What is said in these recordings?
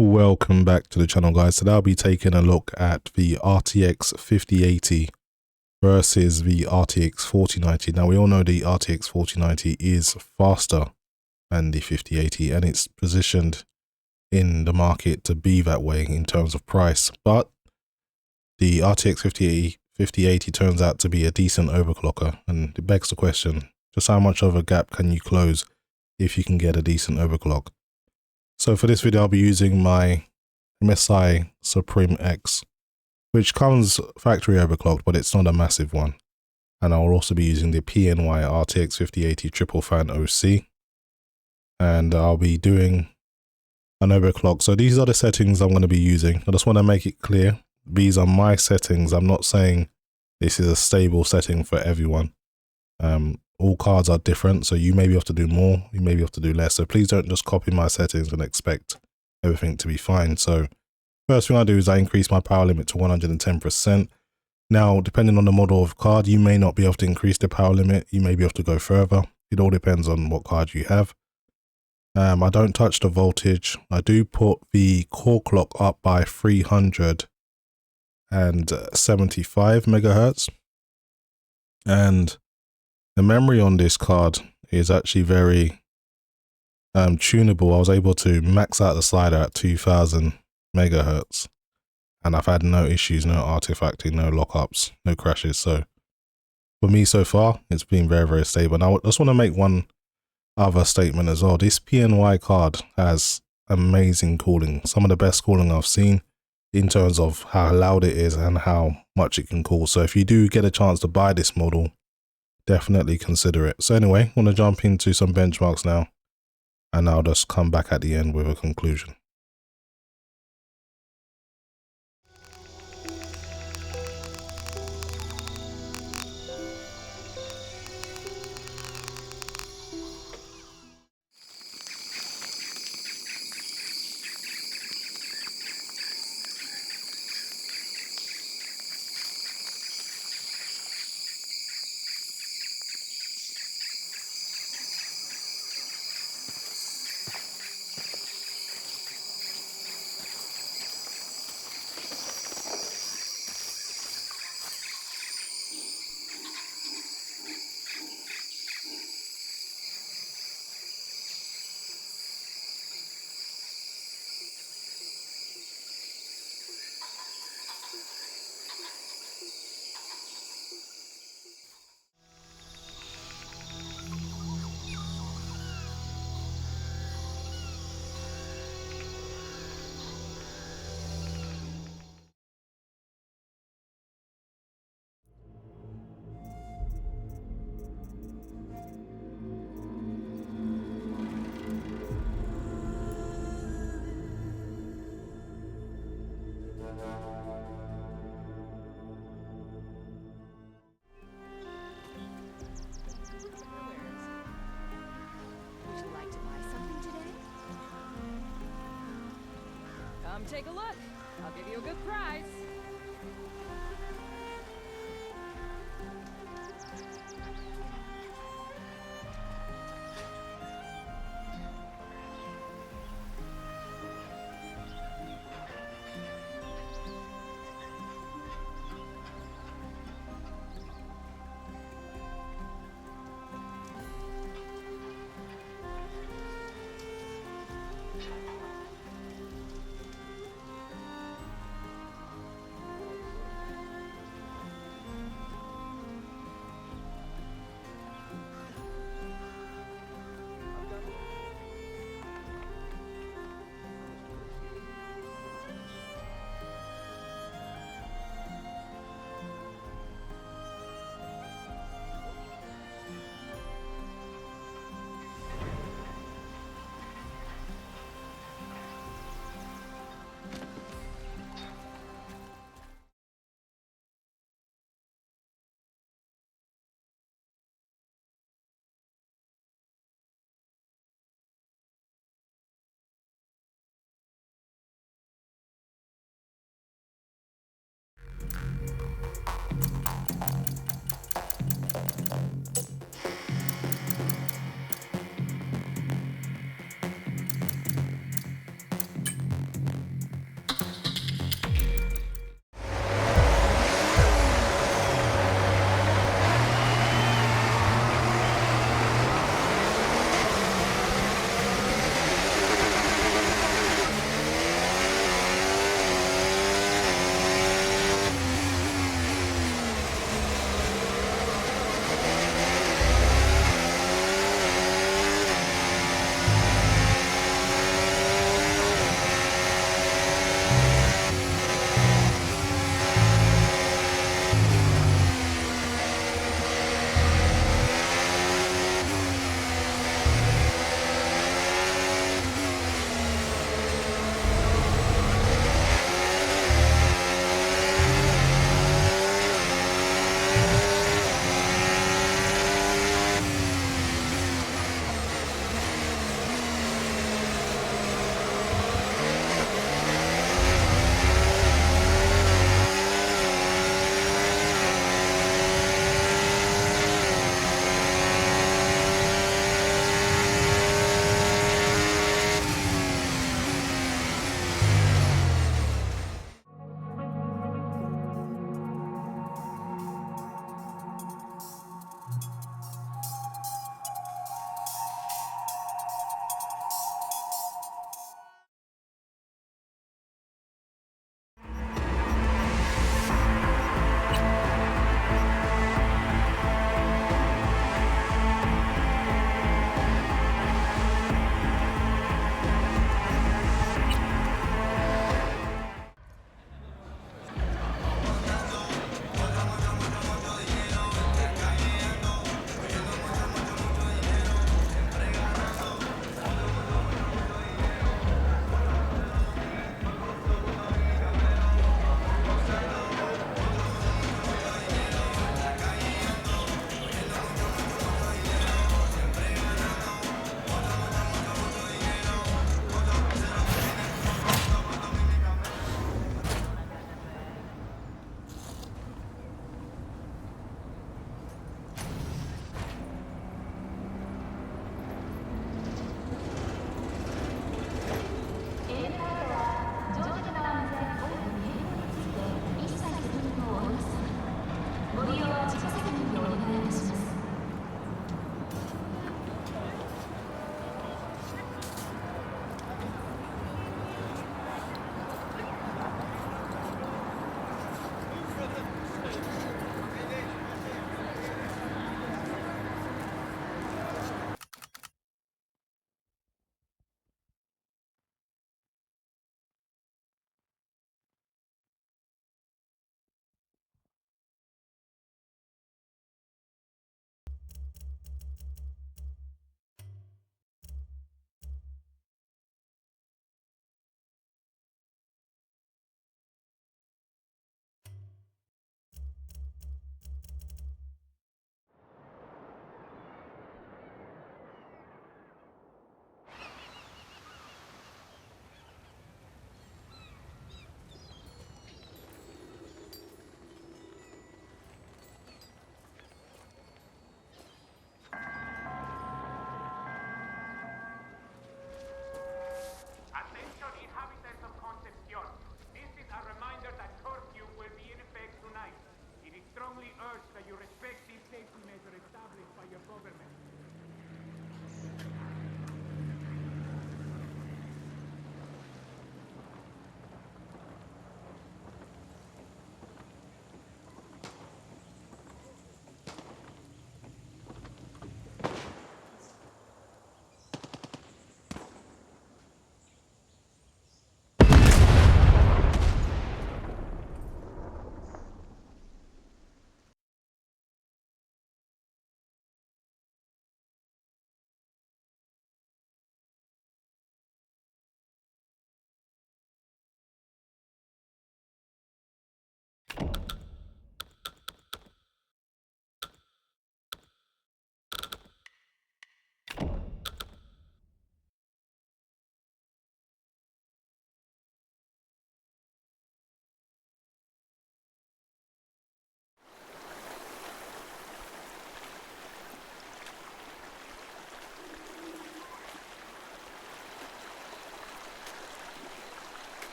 Welcome back to the channel, guys. Today I'll be taking a look at the RTX 5080 versus the RTX 4090. Now we all know the RTX 4090 is faster than the 5080 and it's positioned in the market to be that way in terms of price, but the RTX 5080 turns out to be a decent overclocker, and it begs the question, just how much of a gap can you close if you can get a decent overclock? So for this video, I'll be using my Pcie Suprim X, which comes factory overclocked, but it's not a massive one. And I'll also be using the PNY RTX 5080 Triple Fan OC. And I'll be doing an overclock. So these are the settings I'm going to be using. I just want to make it clear, these are my settings. I'm not saying this is a stable setting for everyone. All cards are different, so you may be able to do more, you may be able to do less. So please don't just copy my settings and expect everything to be fine. So first thing I do is I increase my power limit to 110%. Now, depending on the model of card, you may not be able to increase the power limit. You may be able to go further. It all depends on what card you have. I don't touch the voltage. I do put the core clock up by 375 megahertz. And the memory on this card is actually very tunable. I was able to max out the slider at 2000 megahertz, and I've had no issues, no artifacting, no lockups, no crashes. So for me so far, it's been very, very stable. Now I just want to make one other statement as well. This PNY card has amazing cooling, some of the best cooling I've seen in terms of how loud it is and how much it can cool. So if you do get a chance to buy this model, definitely consider it. So anyway, I'm going to jump into some benchmarks now, and I'll just come back at the end with a conclusion. Come take a look. I'll give you a good price.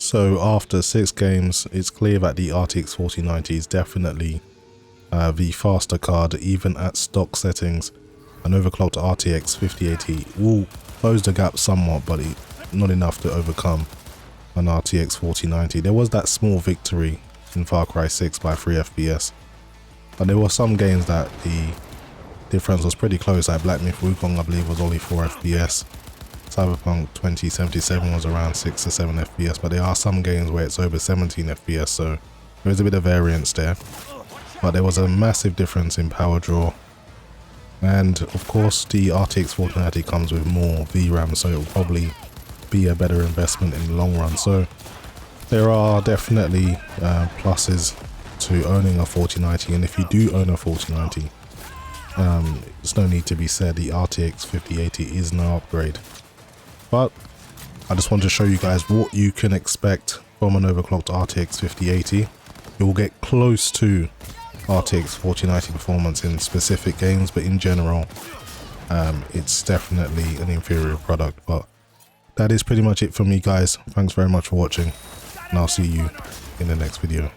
So after 6 games, it's clear that the RTX 4090 is definitely the faster card, even at stock settings. An overclocked RTX 5080 will close the gap somewhat, but not enough to overcome an RTX 4090. There was that small victory in Far Cry 6 by 3 FPS, but there were some games that the difference was pretty close, like Black Myth Wukong I believe was only 4 FPS. Cyberpunk 2077 was around 6 to 7 FPS, but there are some games where it's over 17 FPS, so there is a bit of variance there. But there was a massive difference in power draw, and of course the RTX 4090 comes with more VRAM, so it will probably be a better investment in the long run. So there are definitely pluses to owning a 4090, and if you do own a 4090, there's no need to be said, the RTX 5080 is no upgrade. But I just want to show you guys what you can expect from an overclocked RTX 5080. It will get close to RTX 4090 performance in specific games, but in general it's definitely an inferior product. But that is pretty much it for me, guys. Thanks very much for watching, and I'll see you in the next video.